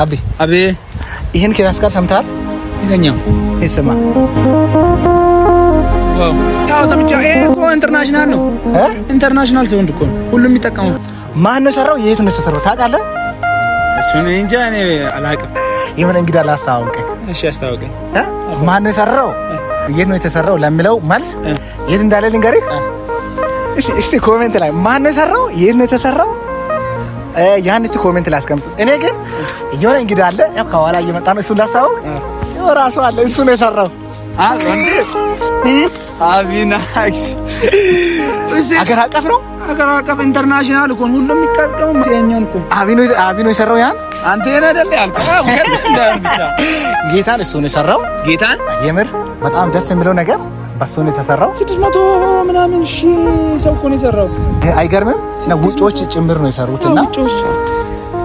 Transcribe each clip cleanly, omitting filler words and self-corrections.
አቤ ይሄን ኪራስ ጋር ሰምታል? ይገኛው ይሰማ ዋው ያው ሰምቻ እኮ ኢንተርናሽናል ነው ኢንተርናሽናል ሳውንድ እኮ ሁሉም የሚጠቀመው። ማን ነው ሰራው? የት ነው የተሰራው ታውቃለህ? እሱን እንጃ እኔ አላውቅም። የሆነ እንግዳ ላስተዋውቅህ። እሺ አስተዋውቀኝ። ማን ነው ሰራው? የት ነው የተሰራው ለሚለው መልስ የት እንዳለ ልንገርህ። እስቲ ኮሜንት ላይ ማን ነው ሰራው? የት ነው የተሰራው? ያን እስቲ ኮሜንት ላይ አስቀምጥ። እኔ ግን የሆነ እንግዳ አለ ያው ከኋላ እየመጣ ነው። እሱን ላስተዋውቅ። ራሱ አለ እሱ ነው የሰራው። አቢናክስ አገር አቀፍ ነው። አገር አቀፍ ኢንተርናሽናል እኮ ሁሉም የሚቀርቀው የኛን እኮ አቢኖ የሰራው ያን አንተ የኔ አይደል ያልከው ጌታን እሱ ነው የሰራው። ጌታን የምር በጣም ደስ የሚለው ነገር በሱ ነው የተሰራው። 600 ምናምን ሺህ ሰው እኮ ነው የሰራው። አይገርምም? ውጮች ጭምር ነው የሰሩትና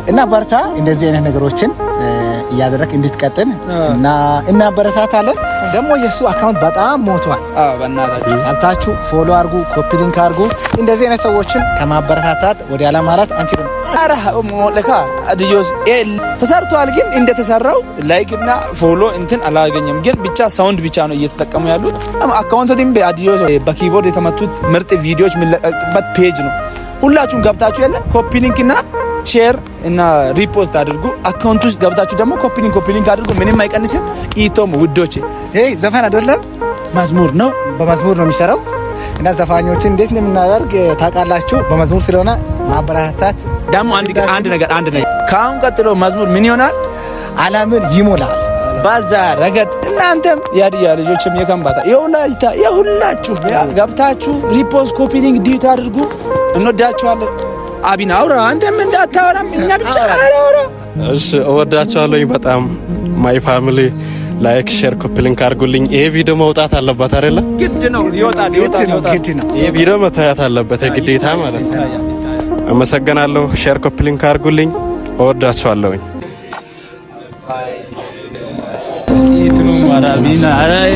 እና በርታ እንደዚህ አይነት ነገሮችን እያደረክ እንድትቀጥል እና በረታታለን። ደግሞ የሱ አካውንት በጣም ሞቷል። በእናታችሁ አብታችሁ ፎሎ አድርጉ፣ ኮፒ ሊንክ አድርጉ። እንደዚህ አይነት ሰዎችን ከማበረታታት ወደ ያለ ማለት አንችልም። ሞለካ አዲዮስ ተሰርቷል፣ ግን እንደተሰራው ላይክ እና ፎሎ እንትን አላገኘም። ግን ብቻ ሳውንድ ብቻ ነው እየተጠቀሙ ያሉት። አካውንቱም በአዲዮስ በኪቦርድ የተመቱት ምርጥ ቪዲዮዎች የሚለቀቅበት ፔጅ ነው። ሁላችሁም ገብታችሁ ያለ ኮፒ ሊንክ እና ሼር እና ሪፖስት አድርጉ። አካውንት ውስጥ ገብታችሁ ደግሞ ኮፒ ሊንክ አድርጉ። ምንም አይቀንስም። ኢቶም ውዶቼ ዘፈን አይደለም መዝሙር ነው። በመዝሙር ነው የሚሰራው እና ዘፋኞችን እንዴት ነው የምናደርግ ታውቃላችሁ? በመዝሙር ስለሆነ ማበረታታት። ደግሞ አንድ ነገር ከአሁን ቀጥሎ መዝሙር ምን ይሆናል? ዓለምን ይሞላል። ባዛ ረገድ እናንተም ያድያ ልጆችም የከምባታ የሁላችሁ ገብታችሁ ሪፖስት ኮፒ ሊንክ ዲዩት አድርጉ። እንወዳችኋለን። አቢና አውራ አንተም እንዳታወራም እኛ ብቻ አውራ። እሺ እወዳችኋለሁ በጣም ማይ ፋሚሊ። ላይክ ሼር ኮፒ ሊንክ አድርጉልኝ። ይሄ ቪዲዮ መውጣት አለበት አይደለ? ግድ ነው። ይወጣል። ይሄ ቪዲዮ መታየት አለበት ግዴታ ማለት ነው። አመሰግናለሁ። ሼር ኮፒ ሊንክ አድርጉልኝ። እወዳችኋለሁ። ይትኑ ማራቢና አራይ